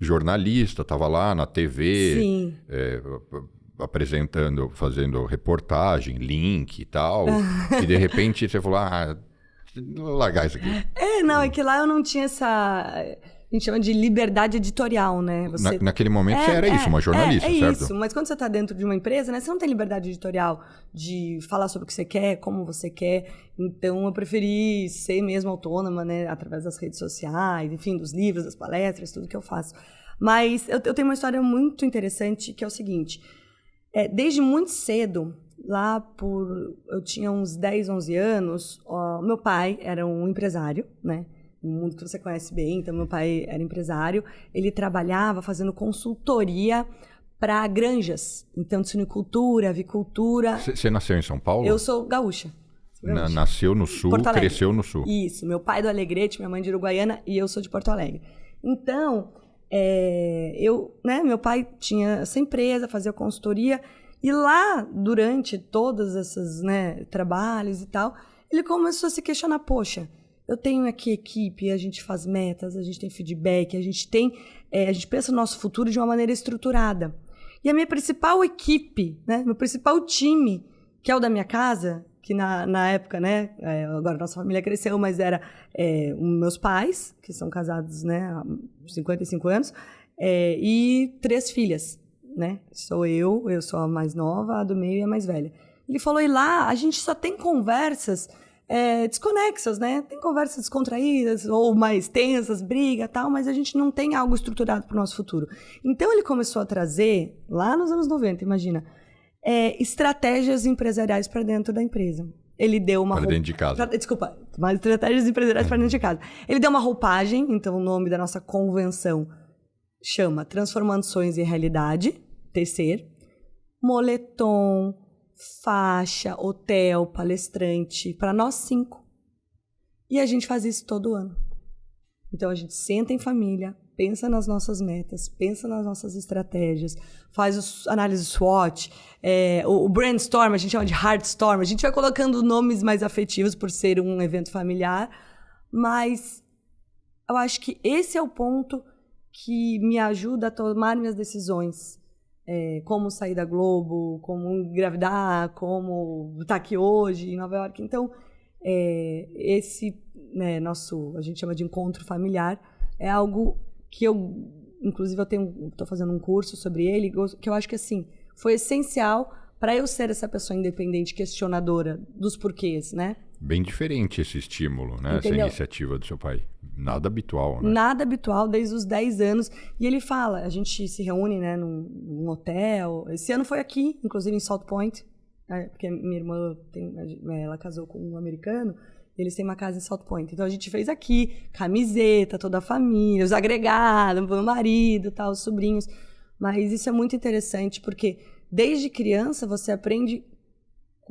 jornalista, estava lá na TV, Sim. apresentando, fazendo reportagem, link e tal. E de repente você falou, vou largar isso aqui. Não, é que lá eu não tinha essa... A gente chama de liberdade editorial, né? Naquele momento você era isso, uma jornalista, certo? Isso, mas quando você está dentro de uma empresa, né? Você não tem liberdade editorial de falar sobre o que você quer, como você quer. Então, eu preferi ser mesmo autônoma, né? Através das redes sociais, enfim, dos livros, das palestras, tudo que eu faço. Mas eu tenho uma história muito interessante, que é o seguinte. Desde muito cedo, eu tinha uns 10, 11 anos, meu pai era um empresário, né? Um mundo que você conhece bem, então meu pai era empresário, ele trabalhava fazendo consultoria para granjas, então de suinicultura, avicultura. Você nasceu em São Paulo? Eu sou gaúcha. Nasceu no Sul, cresceu no Sul. Isso, meu pai do Alegrete, minha mãe de Uruguaiana e eu sou de Porto Alegre. Então, meu pai tinha essa empresa, fazia consultoria, e lá, durante todos esses trabalhos e tal, ele começou a se questionar, poxa, eu tenho aqui equipe, a gente faz metas, a gente tem feedback, a gente pensa no nosso futuro de uma maneira estruturada. E a minha principal equipe, meu principal time, que é o da minha casa, que na época, agora nossa família cresceu, mas era meus pais, que são casados há 55 anos, e 3 filhas. Sou eu sou a mais nova, a do meio e a mais velha. Ele falou, e lá a gente só tem conversas desconexas, Tem conversas descontraídas ou mais tensas, briga e tal, mas a gente não tem algo estruturado para o nosso futuro. Então, ele começou a trazer, lá nos anos 90, imagina, estratégias empresariais para dentro da empresa. Ele deu uma... Para dentro de casa. Mas estratégias empresariais para dentro de casa. Ele deu uma roupagem, então o nome da nossa convenção chama Transformando Sonhos em Realidade, tecer, moletom, faixa, hotel, palestrante, para nós 5. E a gente faz isso todo ano. Então, a gente senta em família, pensa nas nossas metas, pensa nas nossas estratégias, faz análise SWOT, o brainstorm, a gente chama de heartstorm, a gente vai colocando nomes mais afetivos por ser um evento familiar, mas eu acho que esse é o ponto que me ajuda a tomar minhas decisões. Como sair da Globo, como engravidar, como estar aqui hoje em Nova York. Então, esse nosso, a gente chama de encontro familiar, é algo que inclusive estou fazendo um curso sobre ele, que eu acho que assim, foi essencial para eu ser essa pessoa independente, questionadora dos porquês, Bem diferente esse estímulo, Entendeu? Essa iniciativa do seu pai. Nada habitual, Nada habitual, desde os 10 anos. E ele fala, a gente se reúne, num hotel. Esse ano foi aqui, inclusive em Salt Point, porque minha irmã ela casou com um americano, e eles têm uma casa em Salt Point. Então a gente fez aqui, camiseta, toda a família, os agregados, meu marido, tal, os sobrinhos. Mas isso é muito interessante, porque desde criança você aprende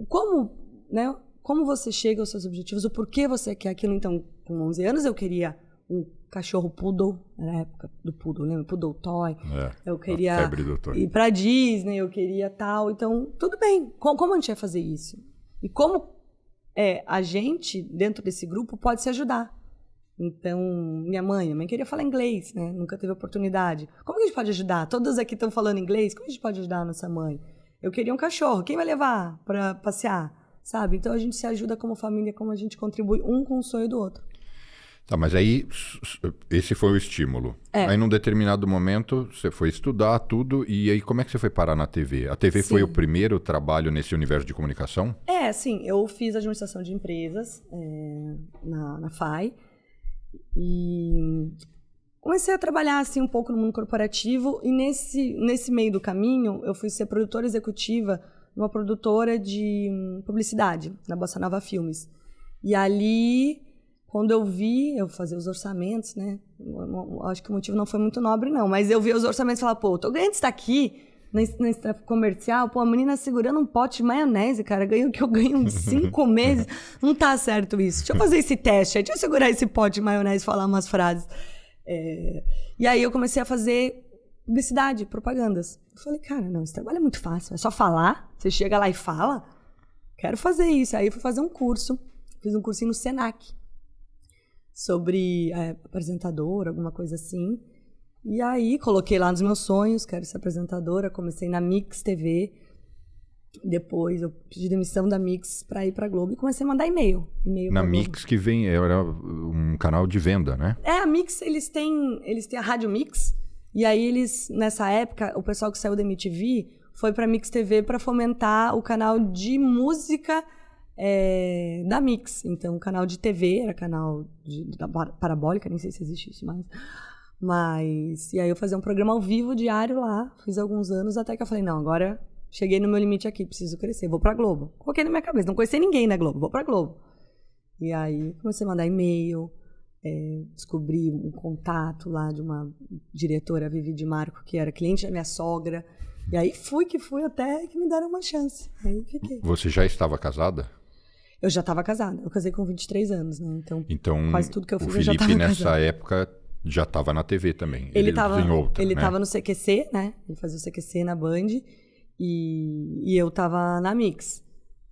como você chega aos seus objetivos, o porquê você quer aquilo. Então, com 11 anos, eu queria um cachorro poodle, era a época do poodle, lembra? Poodle toy. Eu queria a febre do toy. Ir pra Disney, eu queria tal. Então, tudo bem. Como a gente vai fazer isso? E como a gente, dentro desse grupo, pode se ajudar? Então, minha mãe queria falar inglês, Nunca teve oportunidade. Como que a gente pode ajudar? Todas aqui estão falando inglês, como a gente pode ajudar a nossa mãe? Eu queria um cachorro, quem vai levar para passear? Sabe? Então, a gente se ajuda como família, como a gente contribui um com o sonho do outro. Tá, mas aí esse foi o estímulo. Aí, num determinado momento, você foi estudar tudo, e aí como é que você foi parar na TV? A TV foi o primeiro trabalho nesse universo de comunicação? Sim. Eu fiz administração de empresas na FAI, e comecei a trabalhar assim, um pouco no mundo corporativo, e nesse meio do caminho, eu fui ser produtora executiva numa produtora de publicidade, na Bossa Nova Filmes. E ali, quando eu fazia os orçamentos, acho que o motivo não foi muito nobre, não, mas eu vi os orçamentos e falava, tô ganhando isso daqui, na comercial, a menina segurando um pote de maionese, cara, ganho o que eu ganho uns 5 meses, não tá certo isso, deixa eu fazer esse teste, deixa eu segurar esse pote de maionese e falar umas frases. E aí eu comecei a fazer publicidade, propagandas. Eu falei, cara, não, esse trabalho é muito fácil, é só falar, você chega lá e fala, quero fazer isso. Aí eu fui fazer um curso, fiz um cursinho no Senac, sobre apresentador, alguma coisa assim. E aí, coloquei lá nos meus sonhos, quero ser apresentadora. Comecei na Mix TV. Depois, eu pedi demissão da Mix pra ir pra Globo e comecei a mandar e-mail Na Mix, que era um canal de venda, né? A Mix, eles têm a Rádio Mix. E aí, eles, nessa época, o pessoal que saiu da MTV foi pra Mix TV pra fomentar o canal de música da Mix. Então, o canal de TV era canal da Parabólica, nem sei se existe isso mais. E aí eu fazia um programa ao vivo diário lá, fiz alguns anos, até que eu falei, não, agora cheguei no meu limite aqui, preciso crescer, vou pra Globo. Coloquei na minha cabeça, não conheci ninguém na Globo, vou pra Globo. E aí comecei a mandar e-mail, descobri um contato lá de uma diretora, Vivi de Marco, que era cliente da minha sogra. E aí fui até que me deram uma chance. Aí fiquei. Você já estava casada? Eu já estava casada, eu casei com 23 anos, né? Então quase tudo que eu fiz eu já estava casada. O Felipe nessa época já estava na TV também. Ele estava né? no CQC, né? Ele fazia o CQC na Band e eu estava na Mix.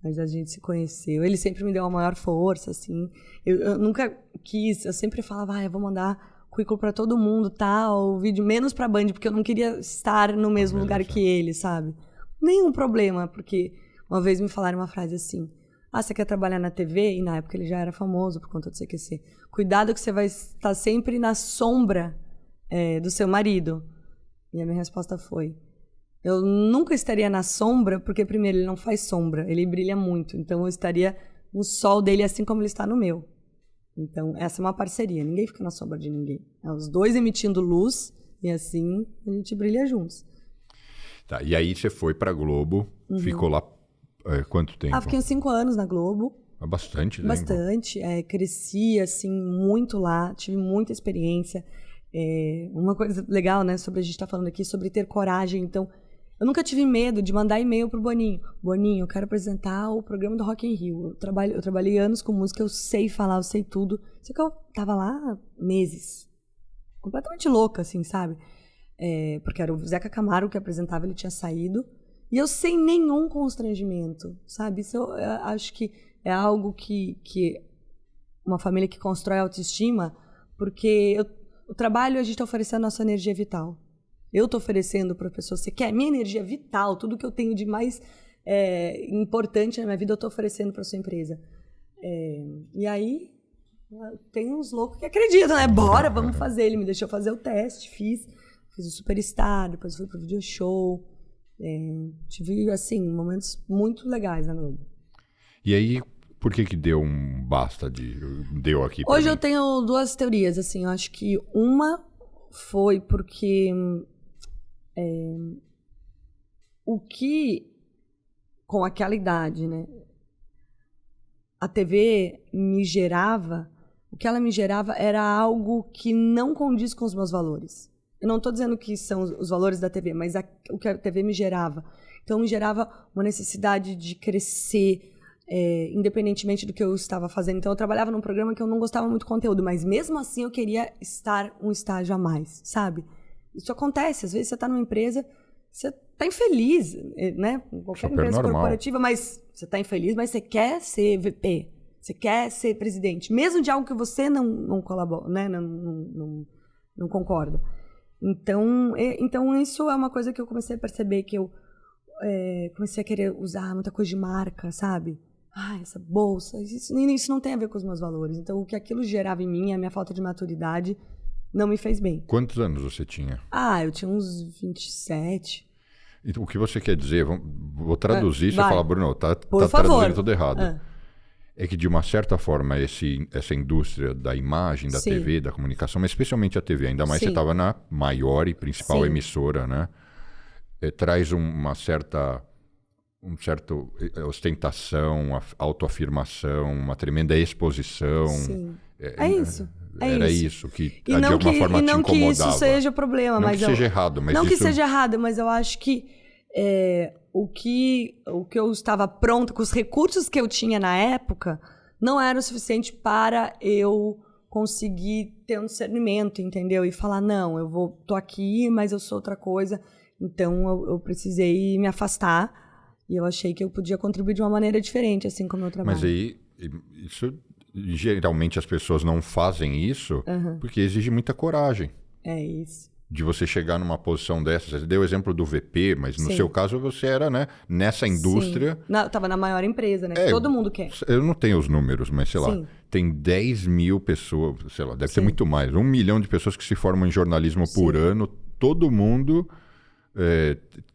Mas a gente se conheceu. Ele sempre me deu uma maior força, assim. Eu nunca quis, eu sempre falava, eu vou mandar currículo para todo mundo, tal, vídeo menos para Band, porque eu não queria estar no mesmo lugar que ele, sabe? Nenhum problema, porque uma vez me falaram uma frase assim: você quer trabalhar na TV? E na época ele já era famoso por conta do CQC. Cuidado que você vai estar sempre na sombra do seu marido. E a minha resposta foi: eu nunca estaria na sombra, porque primeiro ele não faz sombra, ele brilha muito. Então eu estaria no sol dele assim como ele está no meu. Então essa é uma parceria, ninguém fica na sombra de ninguém. Os dois emitindo luz e assim a gente brilha juntos. Tá, e aí você foi pra Globo, ficou lá quanto tempo? Fiquei uns 5 anos na Globo. Bastante, né? Bastante. Cresci, assim, muito lá. Tive muita experiência. Uma coisa legal, né? Sobre a gente estar falando aqui, sobre ter coragem. Então, eu nunca tive medo de mandar e-mail pro Boninho. Boninho, eu quero apresentar o programa do Rock in Rio. Eu trabalhei anos com música, eu sei falar, eu sei tudo. Só que eu tava lá meses. Completamente louca, assim, sabe? Porque era o Zeca Camargo que apresentava, ele tinha saído. E eu sem nenhum constrangimento, sabe? Isso eu acho que é algo que uma família que constrói autoestima, porque o trabalho a gente está oferecendo a nossa energia vital. Eu estou oferecendo para a pessoa, você quer minha energia vital, tudo que eu tenho de mais importante na minha vida eu estou oferecendo para sua empresa. E aí tem uns loucos que acreditam, né? Bora, vamos fazer. Ele me deixou fazer o teste, fiz o Superstar, depois fui pro Video Show. Tive, assim, momentos muito legais na Globo. E aí, por que deu um basta deu aqui pra Hoje mim? eu tenho 2 teorias, assim. Eu acho que uma foi porque o que, com aquela idade, né, a TV me gerava, o que ela me gerava era algo que não condiz com os meus valores. Eu não estou dizendo que são os valores da TV, mas o que a TV me gerava. Então, me gerava uma necessidade de crescer, independentemente do que eu estava fazendo. Então, eu trabalhava num programa que eu não gostava muito do conteúdo, mas mesmo assim eu queria estar um estágio a mais, sabe? Isso acontece. Às vezes você está numa empresa, você está infeliz, né? Qualquer empresa corporativa, mas você está infeliz, mas você quer ser VP, você quer ser presidente, mesmo de algo que você não colabora, né? Não concorda. Então, isso é uma coisa que eu comecei a perceber, que eu comecei a querer usar muita coisa de marca, sabe? Essa bolsa, isso não tem a ver com os meus valores. Então, o que aquilo gerava em mim, a minha falta de maturidade, não me fez bem. Quantos anos você tinha? Eu tinha uns 27. Então, o que você quer dizer? Vou traduzir, você fala, Bruno, tá favor. Traduzindo tudo errado. É que, de uma certa forma, essa indústria da imagem, da TV, da comunicação, mas especialmente a TV, ainda mais você estava na maior e principal emissora, né? Traz uma certa ostentação, autoafirmação, uma tremenda exposição. Sim. Era isso que, de alguma forma, te incomodava. E não que isso seja o problema. Não que seja errado, mas que seja errado, mas eu acho que o que eu estava pronta, com os recursos que eu tinha na época, não era o suficiente para eu conseguir ter um discernimento, entendeu? E falar, não, tô aqui, mas eu sou outra coisa. Então, eu precisei me afastar. E eu achei que eu podia contribuir de uma maneira diferente, assim como eu trabalho. Mas aí, geralmente as pessoas não fazem isso porque exige muita coragem. É isso. de você chegar numa posição dessa? Você deu o exemplo do VP, mas no Sim. seu caso você era, né, nessa indústria... Eu tava na maior empresa, né? Que todo mundo quer. Eu não tenho os números, mas sei lá, tem 10 mil pessoas, sei lá, deve ser muito mais, 1 milhão de pessoas que se formam em jornalismo por ano, todo mundo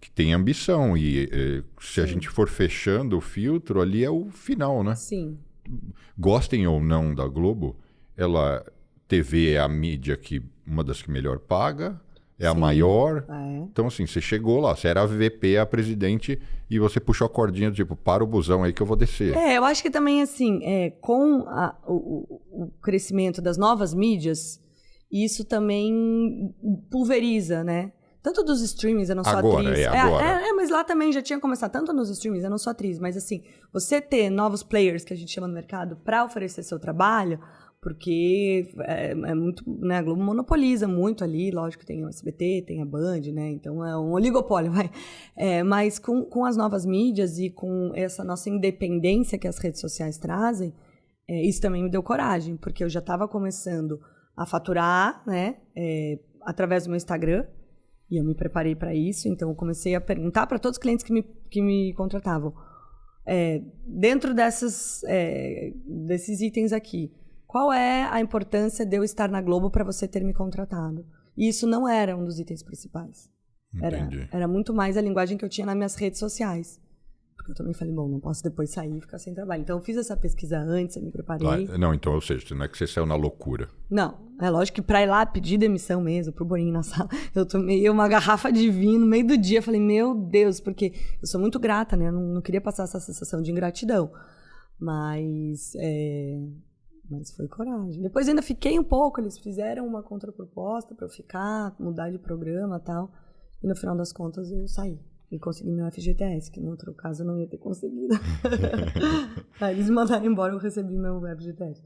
que tem ambição. E se a gente for fechando o filtro, ali é o final, né? Sim. Gostem ou não da Globo, TV é a mídia uma das que melhor paga, a maior. Então, assim, você chegou lá, você era a VP, a presidente, e você puxou a cordinha do tipo, para o busão aí que eu vou descer. Eu acho que também, assim, com o crescimento das novas mídias, isso também pulveriza, né? Tanto dos streamings, eu não sou atriz. Agora. Mas lá também já tinha começado, tanto nos streamings, eu não sou atriz, mas assim, você ter novos players, que a gente chama no mercado, para oferecer seu trabalho, porque é muito, né, a Globo monopoliza muito ali, lógico que tem o SBT, tem a Band, né, então é um oligopólio, vai. Mas com as novas mídias e com essa nossa independência que as redes sociais trazem, isso também me deu coragem, porque eu já estava começando a faturar, né, através do meu Instagram, e eu me preparei para isso, então eu comecei a perguntar para todos os clientes que me contratavam, dentro desses itens aqui, qual é a importância de eu estar na Globo para você ter me contratado? E isso não era um dos itens principais. Era muito mais a linguagem que eu tinha nas minhas redes sociais. Porque eu também falei, bom, não posso depois sair e ficar sem trabalho. Então eu fiz essa pesquisa antes, eu me preparei. Não, então, ou seja, não é que você saiu na loucura. Não, é lógico que para ir lá pedir demissão mesmo, pro Boninho na sala, eu tomei uma garrafa de vinho no meio do dia. Falei, meu Deus, porque eu sou muito grata, né? Eu não queria passar essa sensação de ingratidão. Mas foi coragem. Depois ainda fiquei um pouco, eles fizeram uma contraproposta para eu ficar, mudar de programa e tal. E no final das contas eu saí. E consegui meu FGTS, que no outro caso eu não ia ter conseguido. Aí eles me mandaram embora, eu recebi meu FGTS.